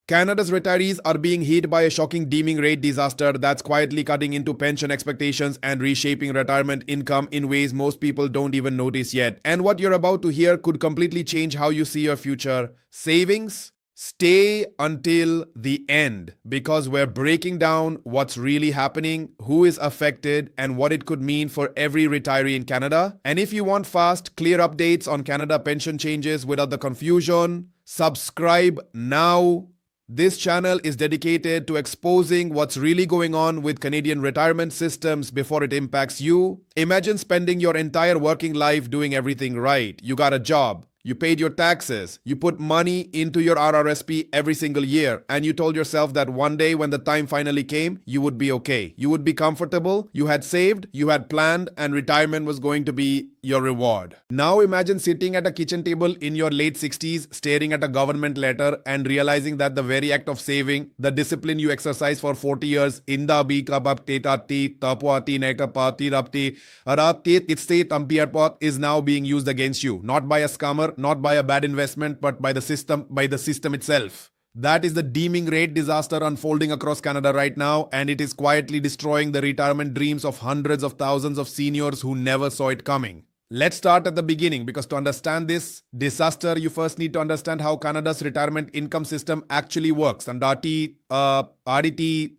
Canada's retirees are being hit by a shocking deeming rate disaster that's quietly cutting into pension expectations and reshaping retirement income in ways most people don't even notice yet. And what you're about to hear could completely change how you see your future savings. Stay until the end because we're breaking down what's really happening, who is affected, and what it could mean for every retiree in Canada. And if you want fast, clear updates on Canada pension changes without the confusion, subscribe now. This channel is dedicated to exposing what's really going on with Canadian retirement systems before it impacts you. Imagine spending your entire working life doing everything right. You got a job. You paid your taxes, you put money into your RRSP every single year, and you told yourself that one day when the time finally came, you would be okay. You would be comfortable, you had saved, you had planned, and retirement was going to be your reward. Now imagine sitting at a kitchen table in your late 60s, staring at a government letter and realizing that the very act of saving, the discipline you exercised for 40 years, inda bi kabapti tati tapuati nekapati rapti arati itste tampiarpot is now being used against you, not by a scammer, not by a bad investment, but by the system itself. That is the deeming rate disaster unfolding across Canada right now, and it is quietly destroying the retirement dreams of hundreds of thousands of seniors who never saw it coming. Let's start at the beginning, because to understand this disaster, you first need to understand how Canada's retirement income system actually works. And RT, R&D,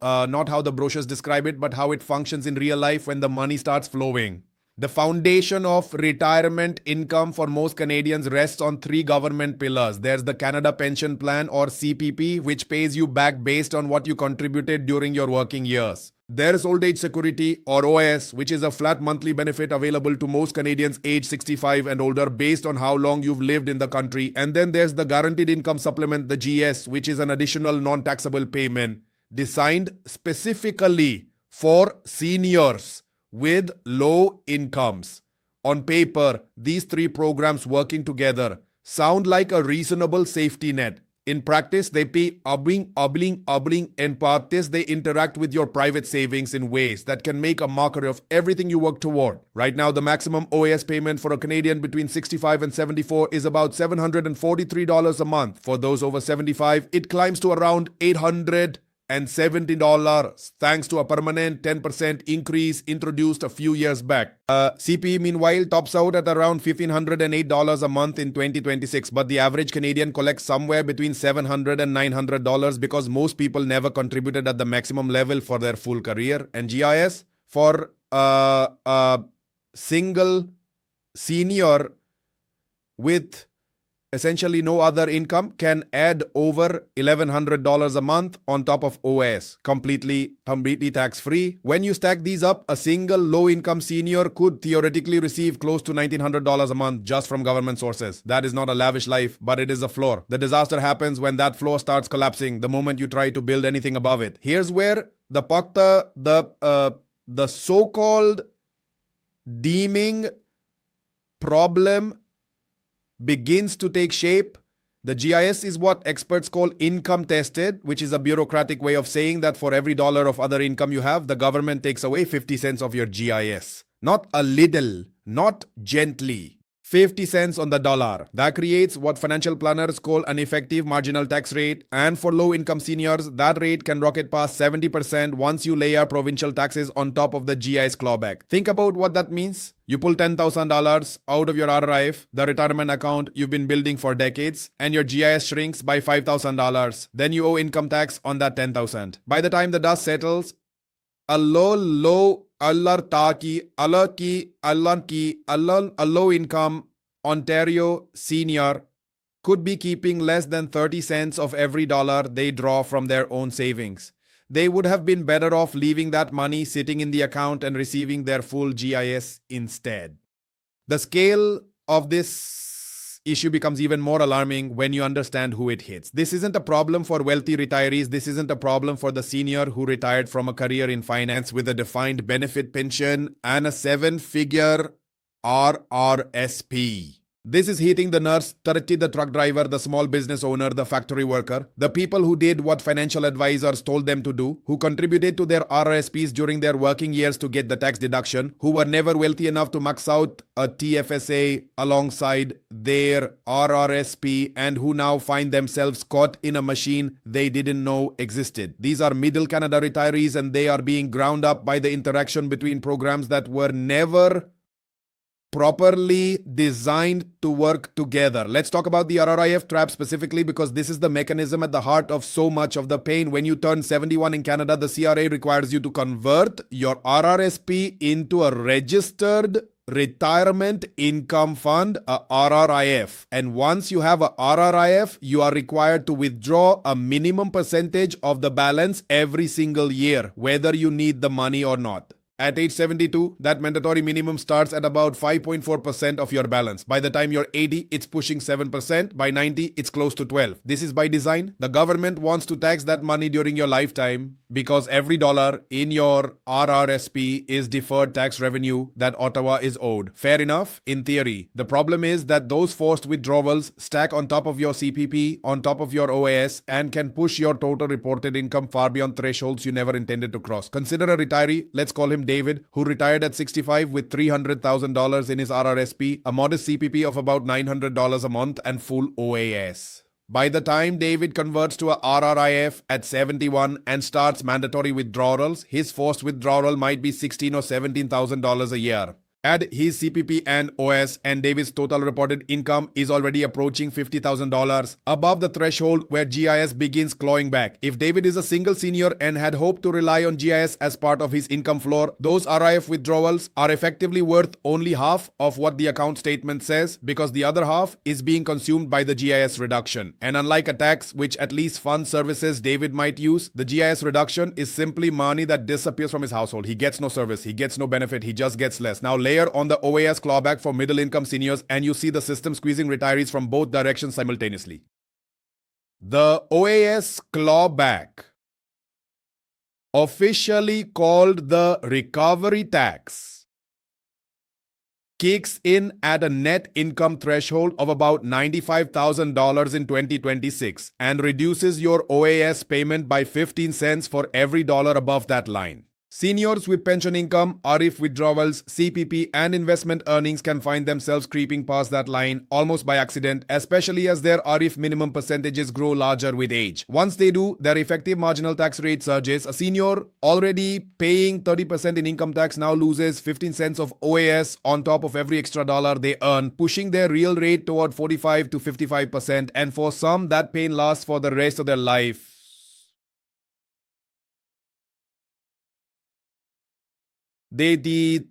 not how the brochures describe it, but how it functions in real life when the money starts flowing. The foundation of retirement income for most Canadians rests on three government pillars. There's the Canada Pension Plan, or CPP, which pays you back based on what you contributed during your working years. There's Old Age Security, or OS, which is a flat monthly benefit available to most Canadians aged 65 and older based on how long you've lived in the country. And then there's the Guaranteed Income Supplement, the GS, which is an additional non-taxable payment designed specifically for seniors with low incomes. On paper, these three programs working together sound like a reasonable safety net. In practice, they pay obbling. In practice, they interact with your private savings in ways that can make a mockery of everything you work toward. Right now, the maximum OAS payment for a Canadian between 65 and 74 is about $743 a month. For those over 75, it climbs to around $870, thanks to a permanent 10% increase introduced a few years back. CP, meanwhile, tops out at around $1,508 a month in 2026, but the average Canadian collects somewhere between $700 and $900 because most people never contributed at the maximum level for their full career. And GIS for a single senior with essentially no other income can add over $1,100 a month on top of OS, completely tax-free. When you stack these up, a single low-income senior could theoretically receive close to $1,900 a month just from government sources. That is not a lavish life, but it is a floor. The disaster happens when that floor starts collapsing the moment you try to build anything above it. Here's where the so-called deeming problem begins to take shape. The GIS is what experts call income tested, which is a bureaucratic way of saying that for every dollar of other income you have, the government takes away 50 cents of your GIS. Not a little, not gently. 50 cents on the dollar. That creates what financial planners call an effective marginal tax rate. And for low-income seniors, that rate can rocket past 70% once you layer provincial taxes on top of the GIS clawback. Think about what that means. You pull $10,000 out of your RRIF, the retirement account you've been building for decades, and your GIS shrinks by $5,000. Then you owe income tax on that $10,000. By the time the dust settles, a low income Ontario senior could be keeping less than 30 cents of every dollar they draw from their own savings. They would have been better off leaving that money sitting in the account and receiving their full GIS instead. The scale of this issue becomes even more alarming when you understand who it hits. This isn't a problem for wealthy retirees. This isn't a problem for the senior who retired from a career in finance with a defined benefit pension and a 7-figure RRSP. This is hitting the nurse, the truck driver, the small business owner, the factory worker, the people who did what financial advisors told them to do, who contributed to their RRSPs during their working years to get the tax deduction, who were never wealthy enough to max out a TFSA alongside their RRSP, and who now find themselves caught in a machine they didn't know existed. These are middle Canada retirees, and they are being ground up by the interaction between programs that were never properly designed to work together. Let's talk about the RRIF trap specifically, because this is the mechanism at the heart of so much of the pain. When you turn 71 in Canada, the CRA requires you to convert your RRSP into a registered retirement income fund, a RRIF. And once you have a RRIF, you are required to withdraw a minimum percentage of the balance every single year, whether you need the money or not. At age 72, that mandatory minimum starts at about 5.4% of your balance. By the time you're 80, it's pushing 7%. By 90, it's close to 12. This is by design. The government wants to tax that money during your lifetime because every dollar in your RRSP is deferred tax revenue that Ottawa is owed. Fair enough, in theory. The problem is that those forced withdrawals stack on top of your CPP, on top of your OAS, and can push your total reported income far beyond thresholds you never intended to cross. Consider a retiree, let's call him David, who retired at 65 with $300,000 in his RRSP, a modest CPP of about $900 a month, and full OAS. By the time David converts to a RRIF at 71 and starts mandatory withdrawals, his forced withdrawal might be $16,000 or $17,000 a year. Add his CPP and OS, and David's total reported income is already approaching $50,000, above the threshold where GIS begins clawing back. If David is a single senior and had hoped to rely on GIS as part of his income floor, those RIF withdrawals are effectively worth only half of what the account statement says, because the other half is being consumed by the GIS reduction. And unlike a tax, which at least funds services David might use, the GIS reduction is simply money that disappears from his household. He gets no service, he gets no benefit, he just gets less. Now layer on the OAS clawback for middle-income seniors, and you see the system squeezing retirees from both directions simultaneously. The OAS clawback, officially called the recovery tax, kicks in at a net income threshold of about $95,000 in 2026 and reduces your OAS payment by 15 cents for every dollar above that line. Seniors with pension income, RRIF withdrawals, CPP, and investment earnings can find themselves creeping past that line almost by accident, especially as their RRIF minimum percentages grow larger with age. Once they do, their effective marginal tax rate surges. A senior already paying 30% in income tax now loses 15 cents of OAS on top of every extra dollar they earn, pushing their real rate toward 45 to 55%, and for some, that pain lasts for the rest of their life. The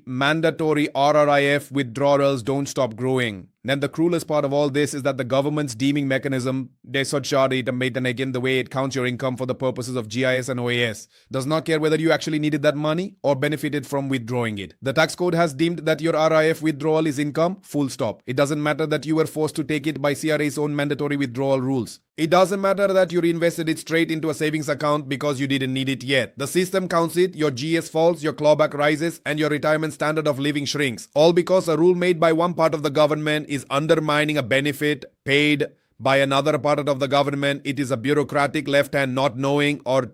mandatory RRIF withdrawals don't stop growing. Then the cruelest part of all this is that the government's deeming mechanism, the way it counts your income for the purposes of GIS and OAS, does not care whether you actually needed that money or benefited from withdrawing it. The tax code has deemed that your RRIF withdrawal is income, full stop. It doesn't matter that you were forced to take it by CRA's own mandatory withdrawal rules. It doesn't matter that you reinvested it straight into a savings account because you didn't need it yet. The system counts it, your GS falls, your clawback rises, and your retirement standard of living shrinks. All because a rule made by one part of the government is undermining a benefit paid by another part of the government. It is a bureaucratic left hand not knowing or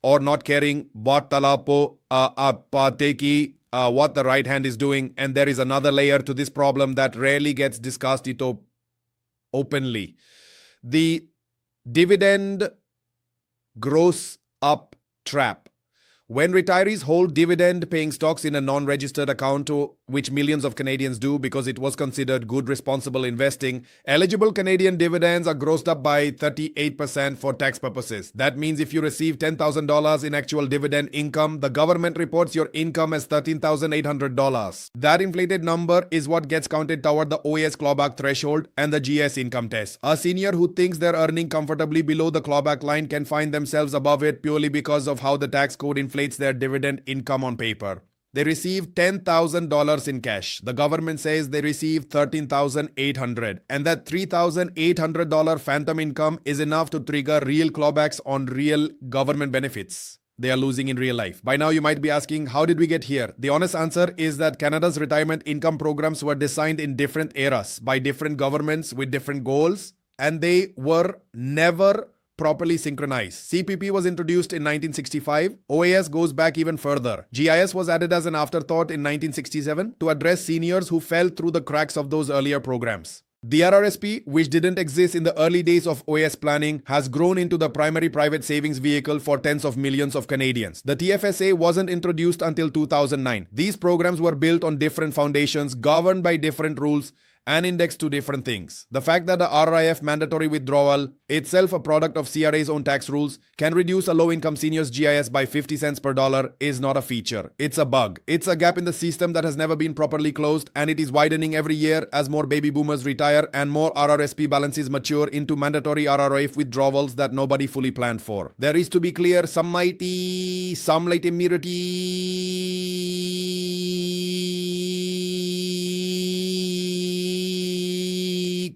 or not caring what the right hand is doing. And there is another layer to this problem that rarely gets discussed openly. The dividend gross up trap. When retirees hold dividend-paying stocks in a non-registered account, which millions of Canadians do because it was considered good, responsible investing, eligible Canadian dividends are grossed up by 38% for tax purposes. That means if you receive $10,000 in actual dividend income, the government reports your income as $13,800. That inflated number is what gets counted toward the OAS clawback threshold and the GS income test. A senior who thinks they're earning comfortably below the clawback line can find themselves above it purely because of how the tax code inflates their dividend income on paper. They receive $10,000 in cash. The government says they receive $13,800, and that $3,800 phantom income is enough to trigger real clawbacks on real government benefits. they are losing in real life. By now, you might be asking, how did we get here? The honest answer is that Canada's retirement income programs were designed in different eras by different governments with different goals, and they were never properly synchronized. CPP was introduced in 1965. OAS goes back even further. GIS was added as an afterthought in 1967 to address seniors who fell through the cracks of those earlier programs. The RRSP, which didn't exist in the early days of OAS planning, has grown into the primary private savings vehicle for tens of millions of Canadians. The TFSA wasn't introduced until 2009. These programs were built on different foundations, governed by different rules, and indexed to different things. The fact that the RRIF mandatory withdrawal, itself a product of CRA's own tax rules, can reduce a low-income senior's GIS by 50 cents per dollar is not a feature. It's a bug. It's a gap in the system that has never been properly closed, and it is widening every year as more baby boomers retire and more RRSP balances mature into mandatory RRIF withdrawals that nobody fully planned for. There is, to be clear, some mighty, some late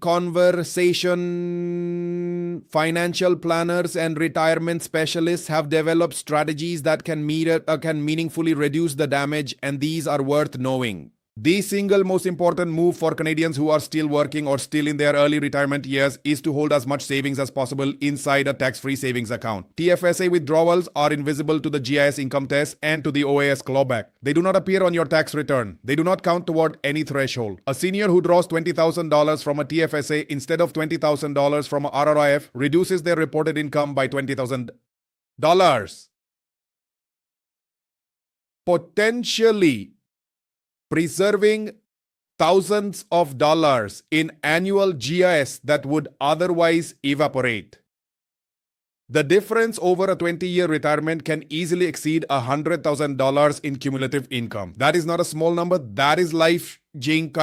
conversation. Financial planners and retirement specialists have developed strategies that can meaningfully reduce the damage, and these are worth knowing. The single most important move for Canadians who are still working or still in their early retirement years is to hold as much savings as possible inside a tax-free savings account. TFSA withdrawals are invisible to the GIS income test and to the OAS clawback. They do not appear on your tax return. They do not count toward any threshold. A senior who draws $20,000 from a TFSA instead of $20,000 from a RRIF reduces their reported income by $20,000. Potentially preserving thousands of dollars in annual GIS that would otherwise evaporate. The difference over a 20-year retirement can easily exceed $100,000 in cumulative income. That is not a small number. That is life-changing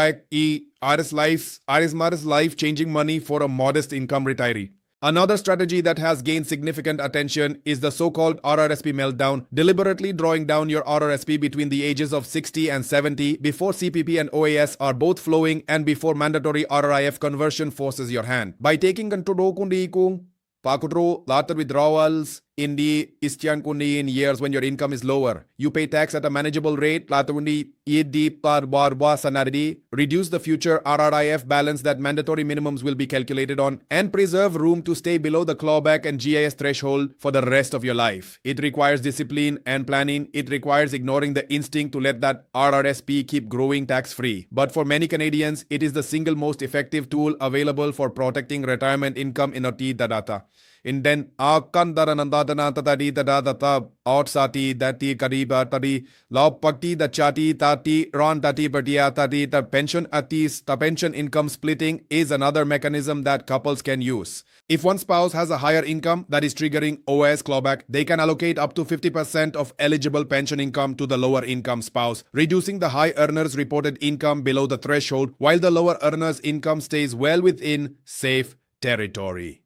money for a modest income retiree. Another strategy that has gained significant attention is the so-called RRSP meltdown, deliberately drawing down your RRSP between the ages of 60 and 70 before CPP and OAS are both flowing and before mandatory RRIF conversion forces your hand. By taking control later withdrawals in the Istian Kundi in years when your income is lower. You pay tax at a manageable rate, reduce the future RRIF balance that mandatory minimums will be calculated on, and preserve room to stay below the clawback and GIS threshold for the rest of your life. It requires discipline and planning. It requires ignoring the instinct to let that RRSP keep growing tax-free. But for many Canadians, it is the single most effective tool available for protecting retirement income in a data. In den akandaranandadana tatadi tadadata outsati dati kariba tadi laupakti the chati tati ron tati patia tati the pension atis the pension income splitting is another mechanism that couples can use. If one spouse has a higher income that is triggering OAS clawback, they can allocate up to 50% of eligible pension income to the lower income spouse, reducing the high earners' reported income below the threshold while the lower earners' income stays well within safe territory.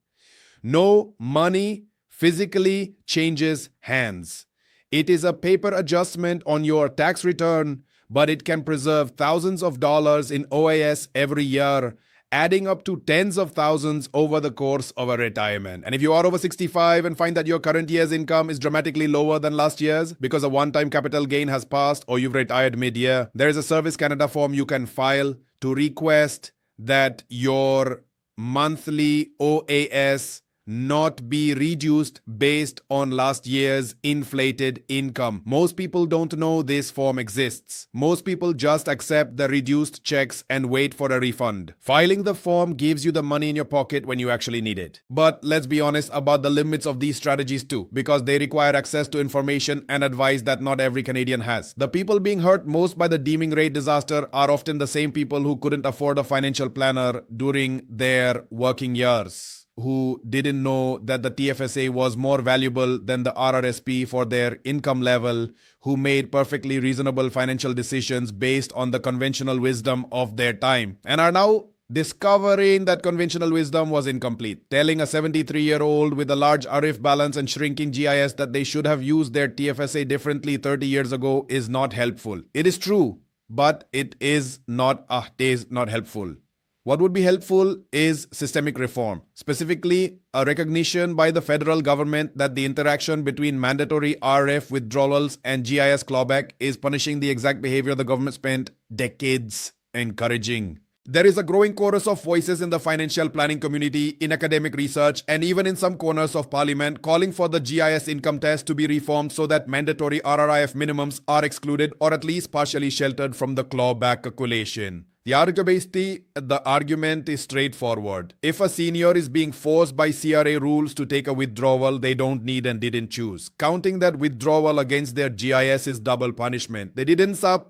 No money physically changes hands. It is a paper adjustment on your tax return, but it can preserve thousands of dollars in OAS every year, adding up to tens of thousands over the course of a retirement. And if you are over 65 and find that your current year's income is dramatically lower than last year's because a one-time capital gain has passed or you've retired mid-year, there is a Service Canada form you can file to request that your monthly OAS not be reduced based on last year's inflated income. Most people don't know this form exists. Most people just accept the reduced checks and wait for a refund. Filing the form gives you the money in your pocket when you actually need it. But let's be honest about the limits of these strategies too, because they require access to information and advice that not every Canadian has. The people being hurt most by the Deeming rate disaster are often the same people who couldn't afford a financial planner during their working years, who didn't know that the TFSA was more valuable than the RRSP for their income level, who made perfectly reasonable financial decisions based on the conventional wisdom of their time, and are now discovering that conventional wisdom was incomplete. Telling a 73-year-old with a large RRIF balance and shrinking GIS that they should have used their TFSA differently 30 years ago is not helpful. It is true, but it is not helpful. What would be helpful is systemic reform, specifically a recognition by the federal government that the interaction between mandatory RF withdrawals and GIS clawback is punishing the exact behavior the government spent decades encouraging. There is a growing chorus of voices in the financial planning community, in academic research, and even in some corners of parliament calling for the GIS income test to be reformed so that mandatory RRIF minimums are excluded or at least partially sheltered from the clawback calculation. The argument is straightforward. If a senior is being forced by CRA rules to take a withdrawal they don't need and didn't choose, counting that withdrawal against their GIS is double punishment. They didn't ask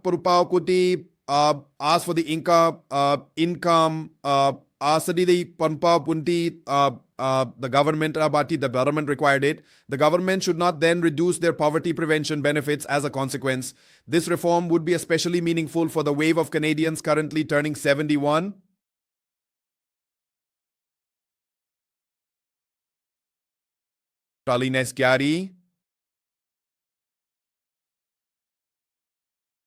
for the income, asadi the panpa punti, the government required it. The government should not then reduce their poverty prevention benefits as a consequence. This reform would be especially meaningful for the wave of Canadians currently turning 71.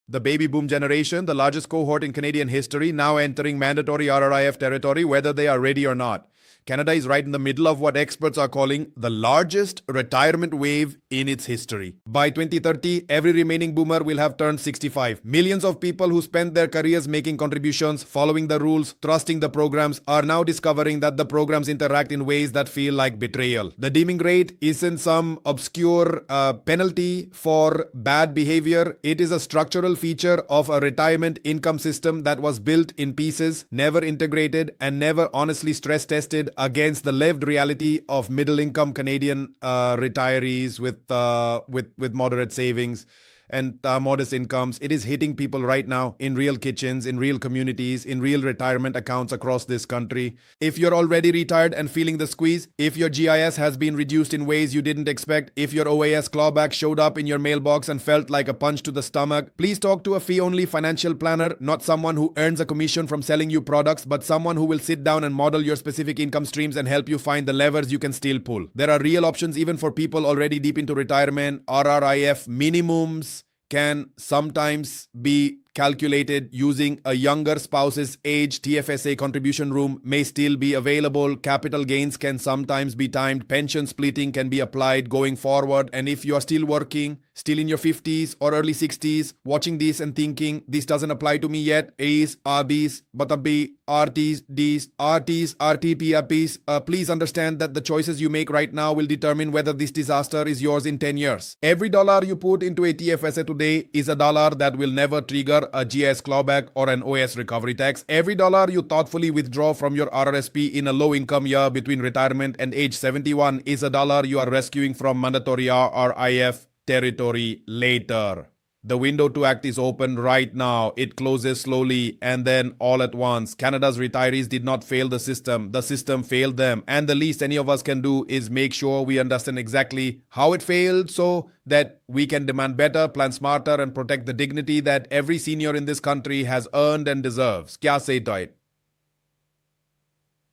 The baby boom generation, the largest cohort in Canadian history, now entering mandatory RRIF territory, whether they are ready or not. Canada is right in the middle of what experts are calling the largest retirement wave in its history. By 2030, every remaining boomer will have turned 65. Millions of people who spent their careers making contributions, following the rules, trusting the programs, are now discovering that the programs interact in ways that feel like betrayal. The deeming rate isn't some obscure penalty for bad behavior. It is a structural feature of a retirement income system that was built in pieces, never integrated, and never honestly stress tested against the lived reality of middle-income Canadian retirees with moderate savings and modest incomes. It is hitting people right now in real kitchens, in real communities, in real retirement accounts across this country. If you're already retired and feeling the squeeze, if your GIS has been reduced in ways you didn't expect, if your OAS clawback showed up in your mailbox and felt like a punch to the stomach, please talk to a fee-only financial planner, not someone who earns a commission from selling you products, but someone who will sit down and model your specific income streams and help you find the levers you can still pull. There are real options even for people already deep into retirement. RRIF minimums can sometimes be calculated using a younger spouse's age. TFSA contribution room may still be available. Capital gains can sometimes be timed. Pension splitting can be applied going forward. And if you are still working, still in your 50s or early 60s, watching this and thinking, this doesn't apply to me yet, A's, RB's, Batabi, RT's, D's, RT's, RTPRP's, please understand that the choices you make right now will determine whether this disaster is yours in 10 years. Every dollar you put into a TFSA today is a dollar that will never trigger a GIS clawback or an OAS recovery tax. Every dollar you thoughtfully withdraw from your RRSP in a low-income year between retirement and age 71 is a dollar you are rescuing from mandatory RRIF territory later. The window to act is open right now. It closes slowly and then all at once. Canada's retirees did not fail the system. The system failed them. And the least any of us can do is make sure we understand exactly how it failed so that we can demand better, plan smarter, and protect the dignity that every senior in this country has earned and deserves. Kya say to it?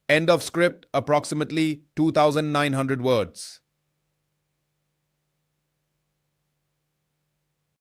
End of script, approximately 2,900 words.